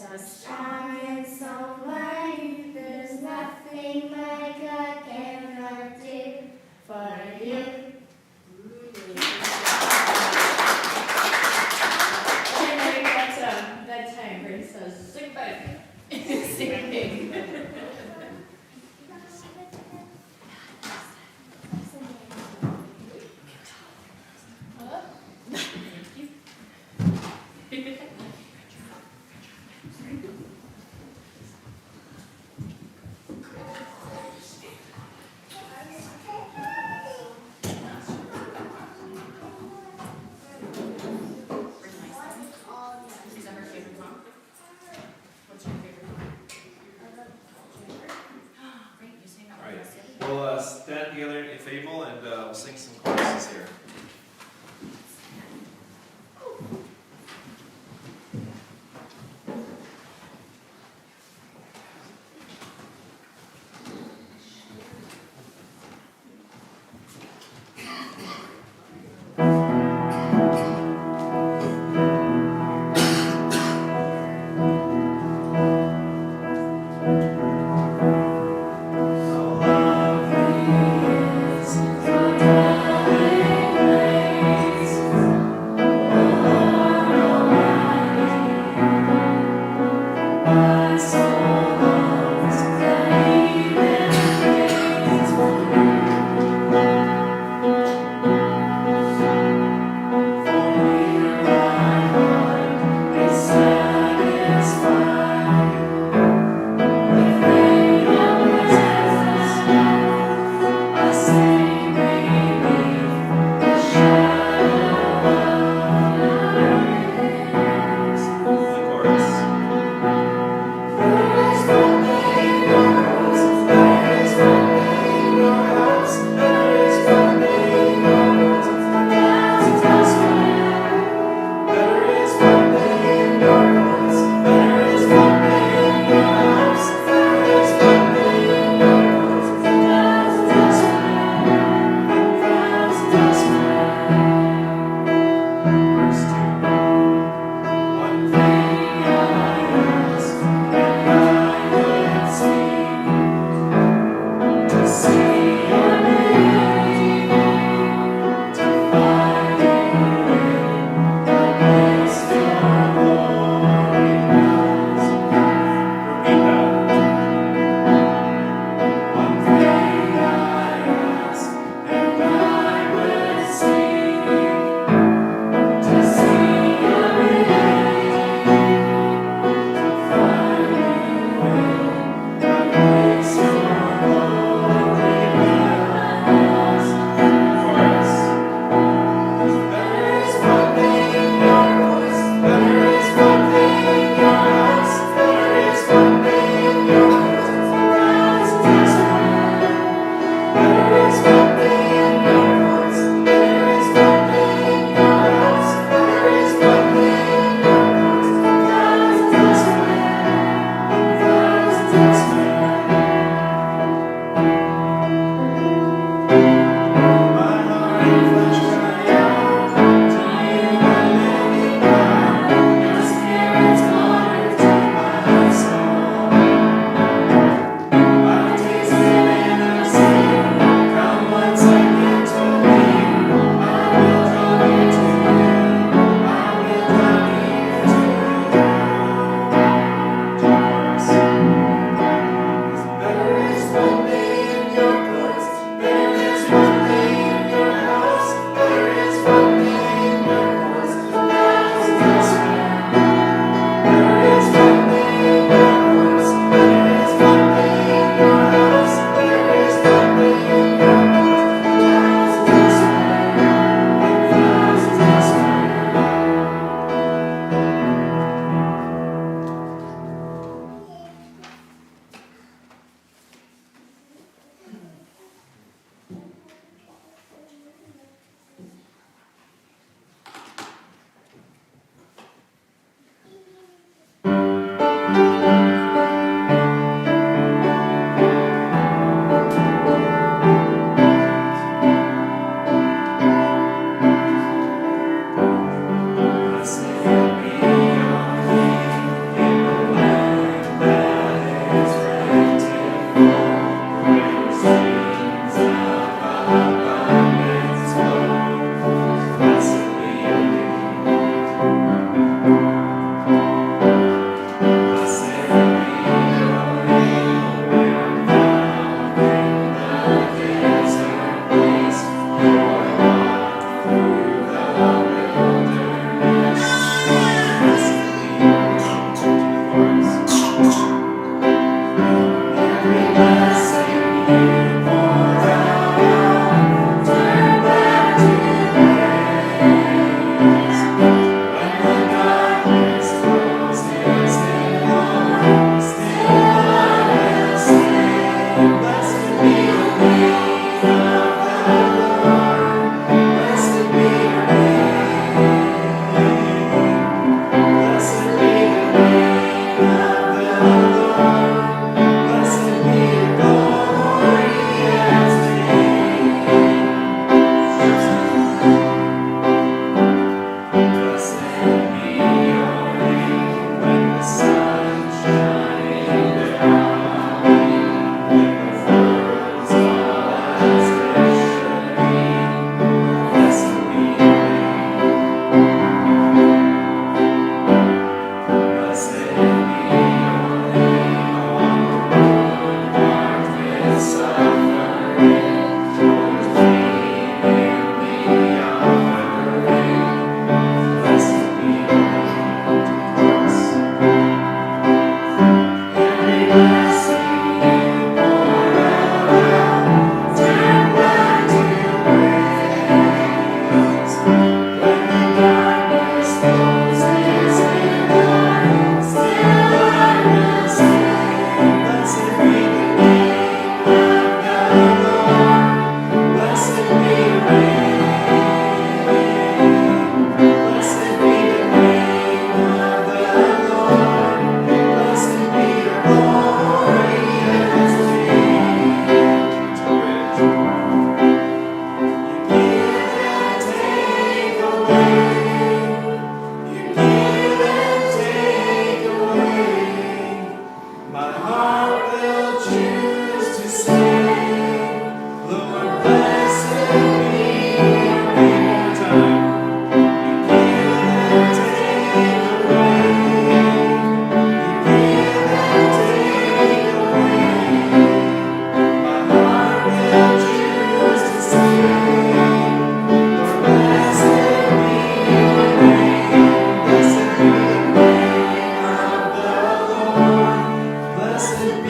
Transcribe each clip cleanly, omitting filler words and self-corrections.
So strong and so mighty, there's nothing my God cannot do for you. Okay, that's bedtime, Grace says, sing back. Singing. Is that her favorite song? What's your favorite song? Great, you sing that All one right. for us. We'll stand together if able, and we'll sing some choruses here. How lovely is the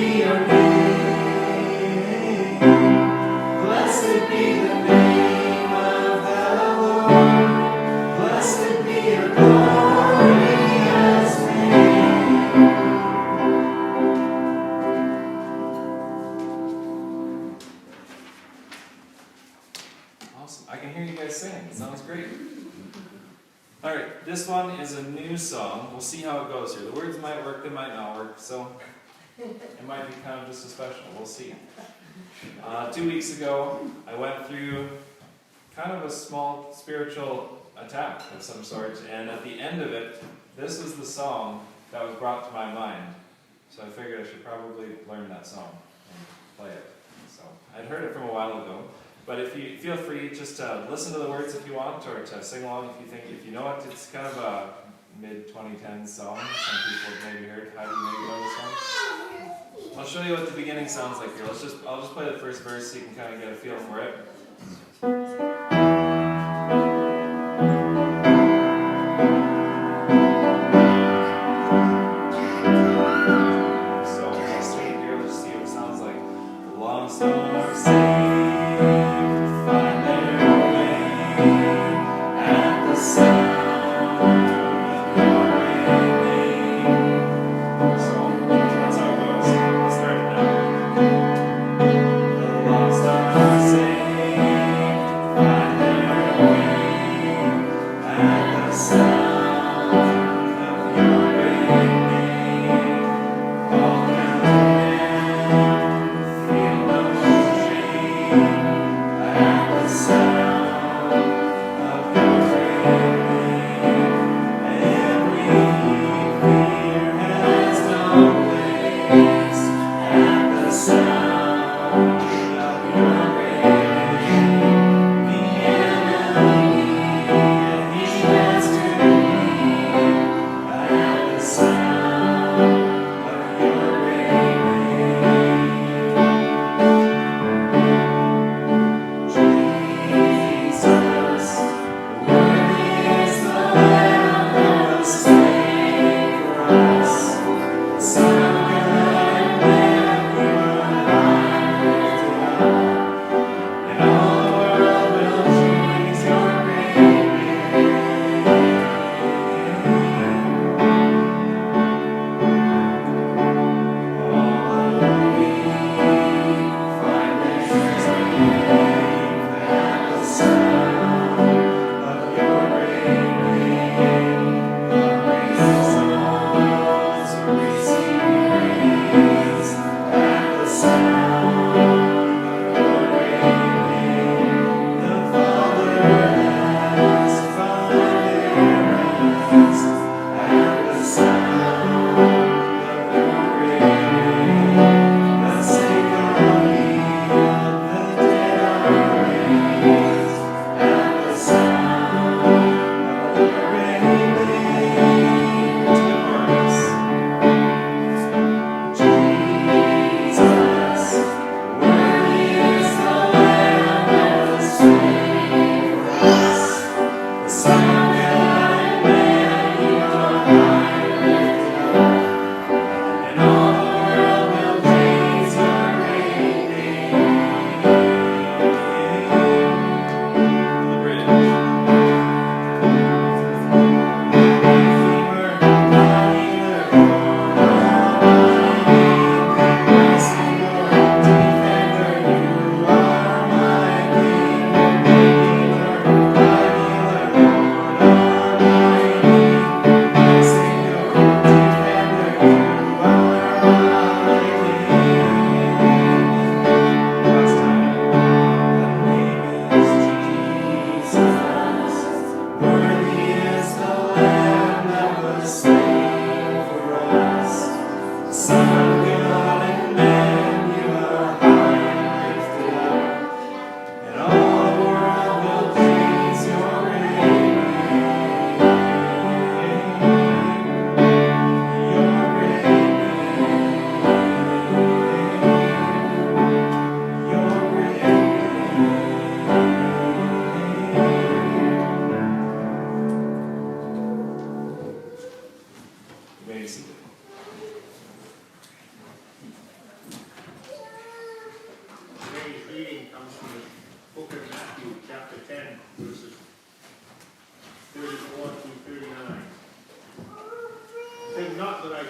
be your name. Blessed be the name of the Lord. Blessed be your glorious name. Awesome. I can hear you guys singing. It sounds great. All right, this one is a new song. We'll see how it goes here. The words might work, they might not work, so it might be kind of just as special. We'll see. 2 weeks ago, I went through kind of a small spiritual attack of some sort, and at the end of it, this was the song that was brought to my mind. So I figured I should probably learn that song and play it. So I'd heard it from a while ago. But if you feel free just to listen to the words if you want, or to sing along if you know it. It's kind of a mid-2010s song. Some people have maybe heard. How do you maybe know this song? I'll show you what the beginning sounds like here. I'll just play the first verse so you can kind of get a feel for it. So I'll sing it here. Let's see what it sounds like. The lost are saved. Find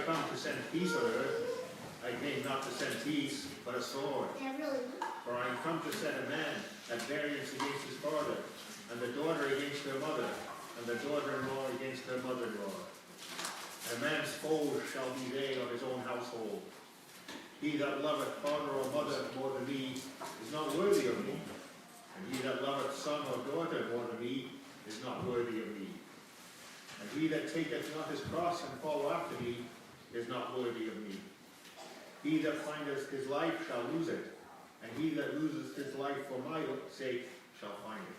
have come to send peace on earth. I came not to send peace, but a sword. For I am come to set a man at variance against his father, and the daughter against her mother, and the daughter-in-law against her mother-in-law. And a man's foes shall be they of his own household. He that loveth father or mother more than me is not worthy of me, and he that loveth son or daughter more than me is not worthy of me. And he that taketh not his cross and follow after me is not worthy of me. He that findeth his life shall lose it, and he that loseth his life for my sake shall find it.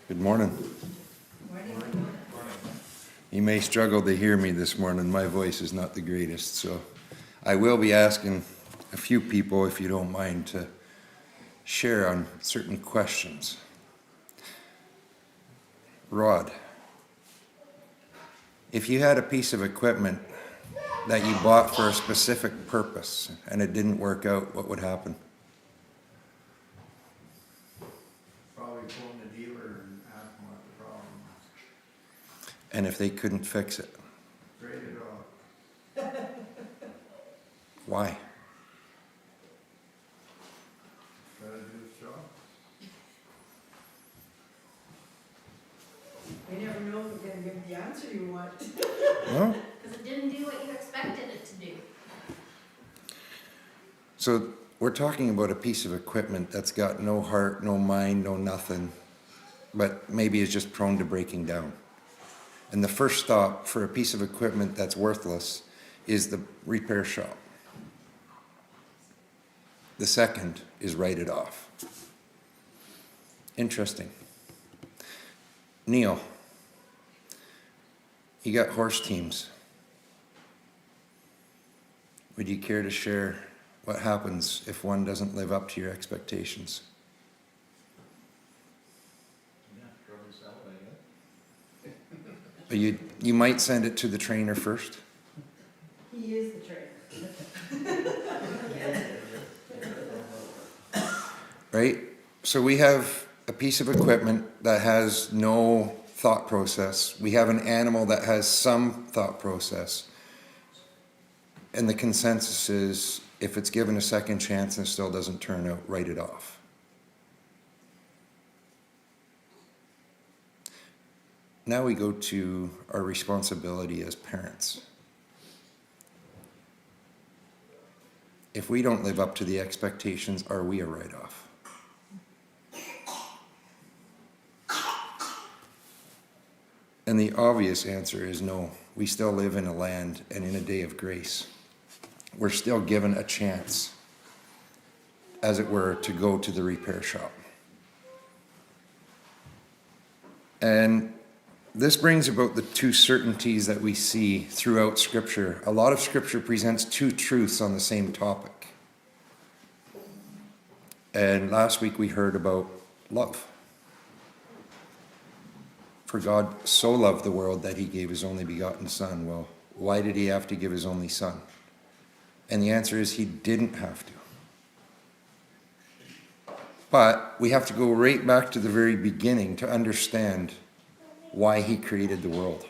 Good morning. You may struggle to hear me this morning. My voice is not the greatest, so I will be asking a few people, if you don't mind, to share on certain questions. Rod, if you had a piece of equipment that you bought for a specific purpose and it didn't work out, what would happen? Probably phone the dealer and ask them what the problem is. And if they couldn't fix it, Trade it off. why? Gotta do its job. You never know if we're gonna get the answer you want. Well, Because it didn't do what you expected it to do. so we're talking about a piece of equipment that's got no heart, no mind, no nothing, but maybe is just prone to breaking down. And the first stop for a piece of equipment that's worthless is the repair shop. The second is write it off. Interesting. Neil, you got horse teams. Would you care to share what happens if one doesn't live up to your expectations? Yeah, probably sell it, I guess. But you might send it to the trainer first, He is the trainer. right? So we have a piece of equipment that has no thought process. We have an animal that has some thought process. And the consensus is, if it's given a second chance and still doesn't turn out, write it off. Now we go to our responsibility as parents. If we don't live up to the expectations, are we a write-off? And the obvious answer is no. We still live in a land and in a day of grace. We're still given a chance, as it were, to go to the repair shop. And this brings about the two certainties that we see throughout Scripture. A lot of Scripture presents two truths on the same topic. And last week we heard about love. For God so loved the world that he gave his only begotten Son. Well, why did he have to give his only Son? And the answer is he didn't have to. But we have to go right back to the very beginning to understand why he created the world.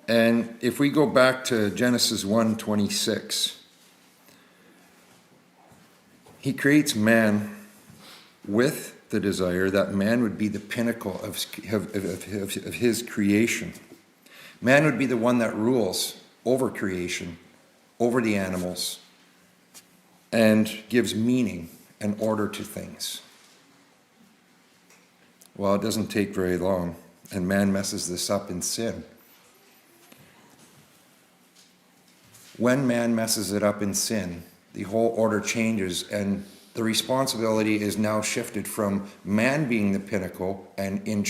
And if we go back to Genesis 1:26, he creates man with the desire that man would be the pinnacle of his creation. Man would be the one that rules over creation, over the animals, and gives meaning and order to things. Well, it doesn't take very long, and man messes this up in sin. When man messes it up in sin, the whole order changes, and the responsibility is now shifted from man being the pinnacle and in charge